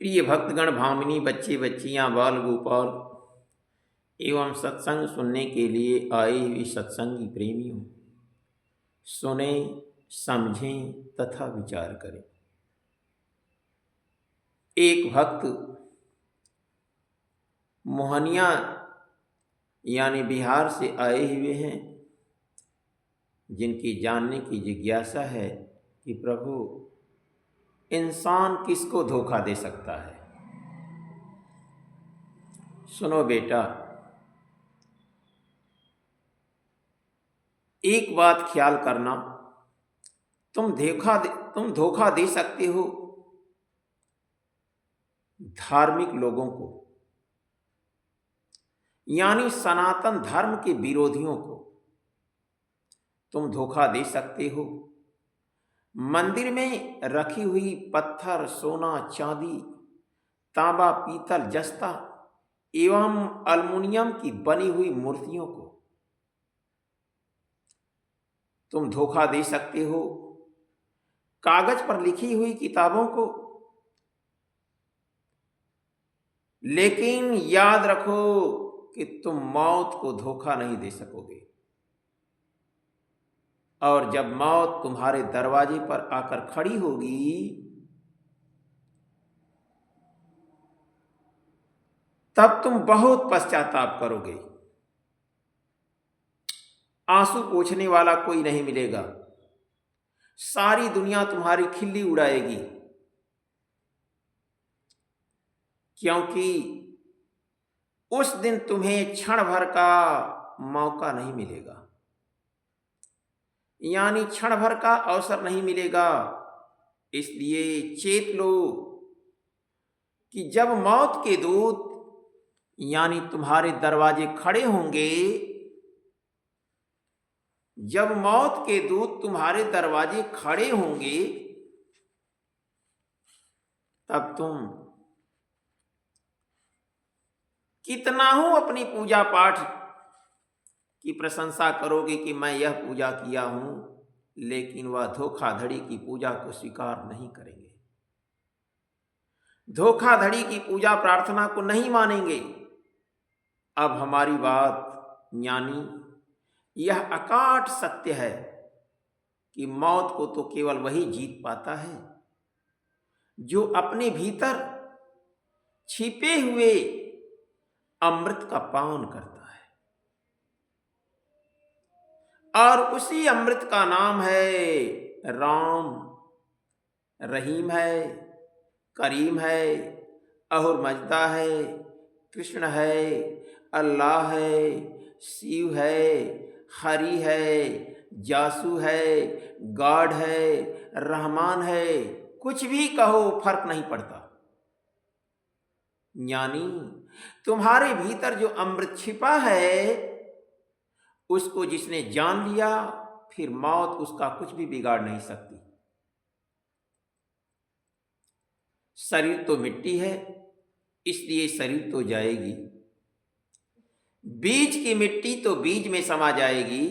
प्रिय भक्तगण, भामिनी, बच्चे बच्चियां, बाल गोपाल एवं सत्संग सुनने के लिए आए हुए सत्संगी प्रेमियों, सुने, समझें तथा विचार करें। एक भक्त मोहनिया यानी बिहार से आए हुए हैं, जिनकी जानने की जिज्ञासा है कि प्रभु, इंसान किसको धोखा दे सकता है। सुनो बेटा, एक बात ख्याल करना, तुम धोखा दे सकते हो धार्मिक लोगों को, यानी सनातन धर्म के विरोधियों को। तुम धोखा दे सकते हो मंदिर में रखी हुई पत्थर, सोना, चांदी, तांबा, पीतल, जस्ता एवं अल्मुनियम की बनी हुई मूर्तियों को। तुम धोखा दे सकते हो कागज पर लिखी हुई किताबों को। लेकिन याद रखो कि तुम मौत को धोखा नहीं दे सकोगे। और जब मौत तुम्हारे दरवाजे पर आकर खड़ी होगी, तब तुम बहुत पश्चाताप करोगे। आंसू पोंछने वाला कोई नहीं मिलेगा। सारी दुनिया तुम्हारी खिल्ली उड़ाएगी, क्योंकि उस दिन तुम्हें क्षण भर का मौका नहीं मिलेगा, यानी क्षण भर का अवसर नहीं मिलेगा। इसलिए चेत लो कि जब मौत के दूत यानी तुम्हारे दरवाजे खड़े होंगे, जब मौत के दूत तुम्हारे दरवाजे खड़े होंगे, तब तुम कितना हो अपनी पूजा पाठ की प्रशंसा करोगे कि मैं यह पूजा किया हूं, लेकिन वह धोखाधड़ी की पूजा को स्वीकार नहीं करेंगे। धोखाधड़ी की पूजा प्रार्थना को नहीं मानेंगे। अब हमारी बात, यानी यह अकाट सत्य है कि मौत को तो केवल वही जीत पाता है जो अपने भीतर छिपे हुए अमृत का पान करता है। और उसी अमृत का नाम है राम, रहीम है, करीम है, अहुर मजदा है, कृष्ण है, अल्लाह है, शिव है, हरि है, जासू है, गॉड है, रहमान है। कुछ भी कहो, फर्क नहीं पड़ता। यानी तुम्हारे भीतर जो अमृत छिपा है, उसको जिसने जान लिया, फिर मौत उसका कुछ भी बिगाड़ नहीं सकती। शरीर तो मिट्टी है, इसलिए शरीर तो जाएगी। बीज की मिट्टी तो बीज में समा जाएगी,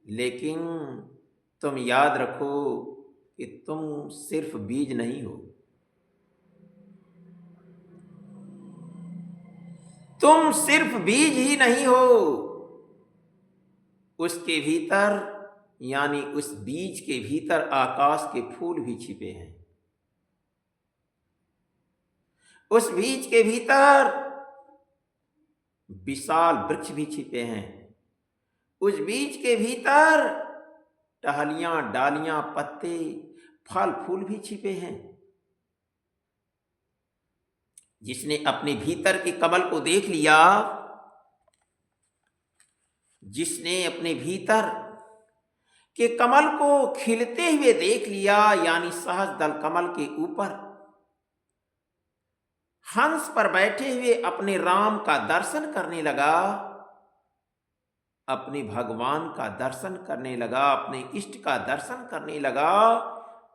लेकिन तुम याद रखो कि तुम सिर्फ बीज नहीं हो। तुम सिर्फ बीज ही नहीं हो, उसके भीतर यानी उस बीज के भीतर आकाश के फूल भी छिपे हैं। उस बीज के भीतर विशाल वृक्ष भी छिपे हैं। उस बीज के भीतर टहलियां, डालियां, पत्ते, फल फूल भी छिपे हैं। जिसने अपने भीतर के कमल को देख लिया, जिसने अपने भीतर के कमल को खिलते हुए देख लिया, यानी सहज दल कमल के ऊपर हंस पर बैठे हुए अपने राम का दर्शन करने लगा, अपने भगवान का दर्शन करने लगा, अपने इष्ट का दर्शन करने लगा,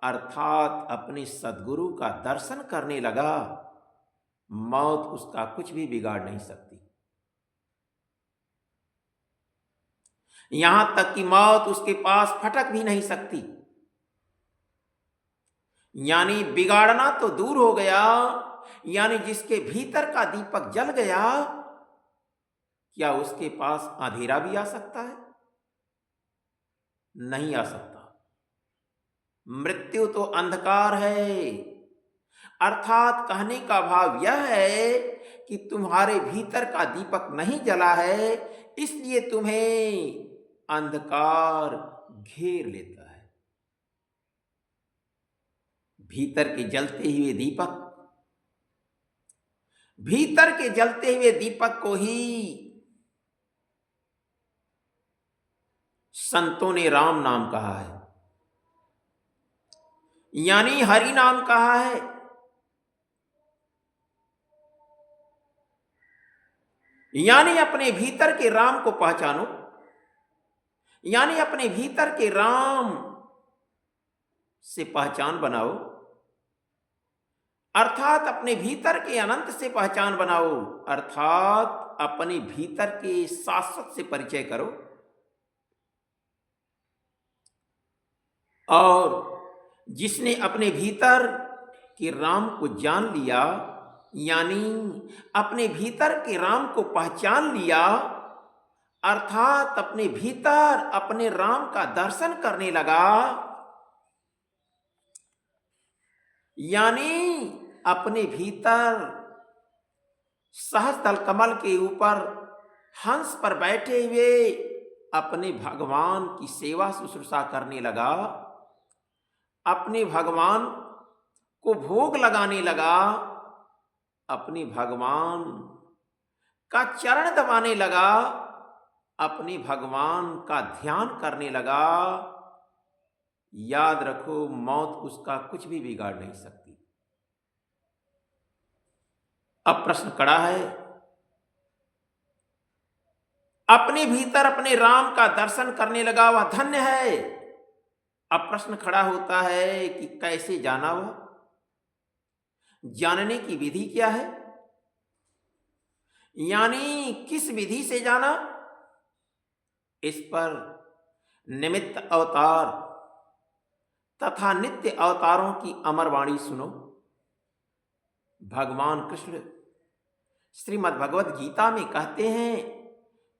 अर्थात अपने सद्गुरु का दर्शन करने लगा, मौत उसका कुछ भी बिगाड़ नहीं सकती। यहां तक कि मौत उसके पास फटक भी नहीं सकती। यानी बिगाड़ना तो दूर हो गया, यानी जिसके भीतर का दीपक जल गया, क्या उसके पास अंधेरा भी आ सकता है? नहीं आ सकता। मृत्यु तो अंधकार है। अर्थात कहने का भाव यह है कि तुम्हारे भीतर का दीपक नहीं जला है, इसलिए तुम्हें अंधकार घेर लेता है। भीतर के जलते हुए दीपक, भीतर के जलते हुए दीपक को ही संतों ने राम नाम कहा है, यानी हरि नाम कहा है। यानी अपने भीतर के राम को पहचानो, यानी अपने भीतर के राम से पहचान बनाओ, अर्थात अपने भीतर के अनंत से पहचान बनाओ, अर्थात अपने भीतर के शाश्वत से परिचय करो। और जिसने अपने भीतर के राम को जान लिया, यानी अपने भीतर के राम को पहचान लिया, अर्थात अपने भीतर अपने राम का दर्शन करने लगा, यानी अपने भीतर सहस्त्र कमल के ऊपर हंस पर बैठे हुए अपने भगवान की सेवा शुश्रूषा करने लगा, अपने भगवान को भोग लगाने लगा, अपने भगवान का चरण दबाने लगा, अपने भगवान का ध्यान करने लगा। याद रखो, मौत उसका कुछ भी बिगाड़ नहीं सकती। अब प्रश्न खड़ा है, अपने भीतर अपने राम का दर्शन करने लगा, वह धन्य है। अब प्रश्न खड़ा होता है कि कैसे जाना वह? जानने की विधि क्या है? यानी किस विधि से जाना? इस पर निमित्त अवतार तथा नित्य अवतारों की अमर वाणी सुनो। भगवान कृष्ण श्रीमद् भगवद गीता में कहते हैं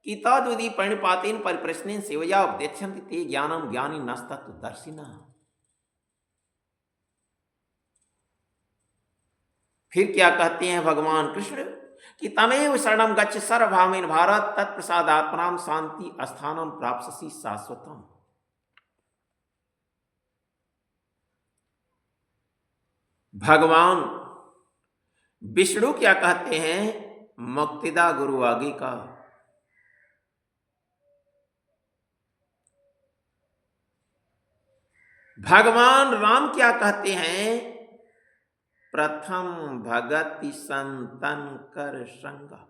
कि तद्विधि प्रणिपातेन परिप्रश्नेन सेवया उपदेक्षन्ति ते ज्ञानम ज्ञानी नस्तत्वदर्शिनः। फिर क्या कहते हैं भगवान कृष्ण कि तमेव शरणं गच्छ सर्वभावेन भारत तत्प्रसादात्मनां शांति स्थानं प्राप्स्यसि शाश्वतम्। भगवान विष्णु क्या कहते हैं? मुक्तिदा गुरु आगे का। भगवान राम क्या कहते हैं? प्रथम भगति संतन कर संगा।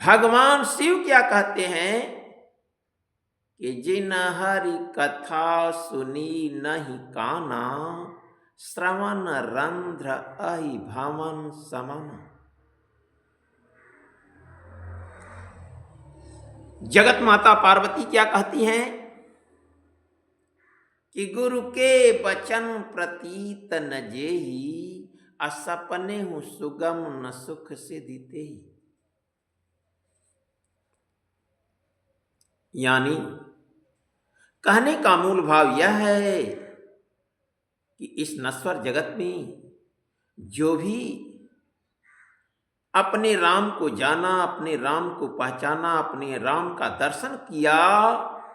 भगवान शिव क्या कहते हैं कि जिन हरि कथा सुनी नहीं काना, श्रवण रंध्र अहि भवन समन। जगत माता पार्वती क्या कहती हैं कि गुरु के बचन प्रतीत न जेहि, असपने हूँ सुगम न सुख से दीते ही। यानी कहने का मूल भाव यह है कि इस नश्वर जगत में जो भी अपने राम को जाना, अपने राम को पहचाना, अपने राम का दर्शन किया,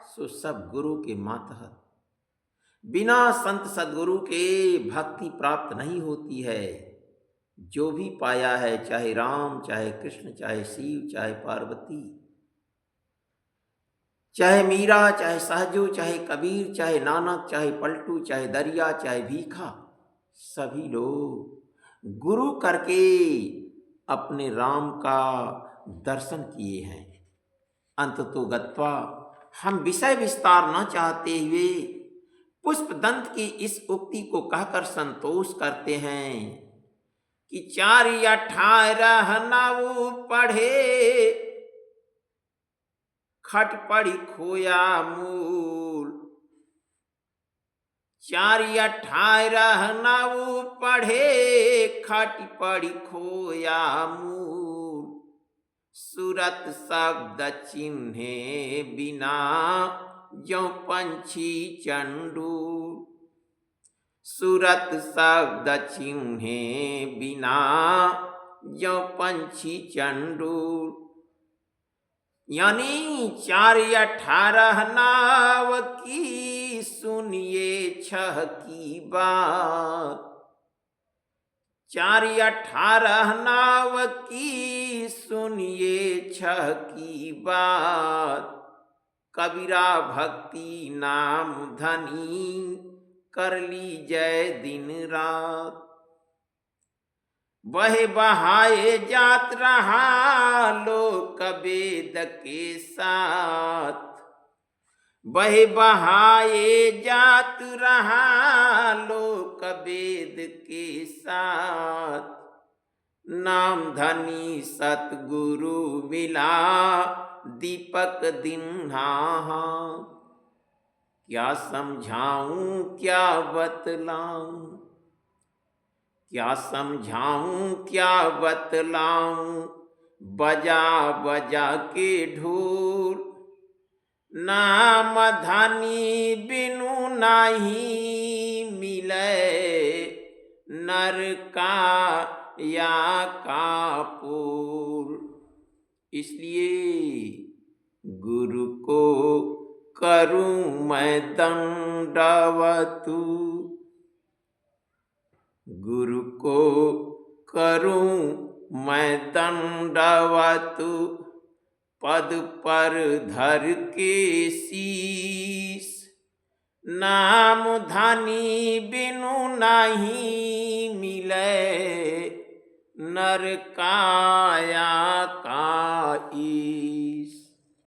सो सब गुरु के मातहत। बिना संत सदगुरु के भक्ति प्राप्त नहीं होती है। जो भी पाया है, चाहे राम, चाहे कृष्ण, चाहे शिव, चाहे पार्वती, चाहे मीरा, चाहे सहजो, चाहे कबीर, चाहे नानक, चाहे पलटू, चाहे दरिया, चाहे भीखा, सभी लोग गुरु करके अपने राम का दर्शन किए हैं। अंततो गत्वा हम विषय विस्तार न चाहते हुए पुष्प दंत की इस उक्ति को कहकर संतोष करते हैं कि 418 नाऊ पढ़े, खट पड़ी खोया मूल, 4 18 9 पढ़े, खाटी पड़ी खोया मूल। सूरत शब्द चिन्हे बिना, ज्यों पंछी चंडूल। सूरत शब्द चिन्हे बिना, ज्यों पंछी चंडूल। यानी 4 18 नाव की सुनिए 6 की बात। 4 18 नाव की सुनिए 6 की बात। कबीरा भक्ति नाम धनी, कर ली जय दिन रात। वह बहाए जात रहा लोक वेद के साथ। वह बहाए जात रहा लोक वेद के साथ। नाम धनी सतगुरु मिला, दीपक दिन हा। क्या समझाऊं क्या बतलाऊं, क्या समझाऊं क्या बतलाऊं, बजा बजा के ढोल। नाम धनी बिनु नाही मिले, नर का या का पोल। इसलिए गुरु को करूं मैं दंडवतु, गुरु को करूं मैं दंडवतु। पद पर धर के शीस, नाम धनी बिनु नहीं मिले, नर काया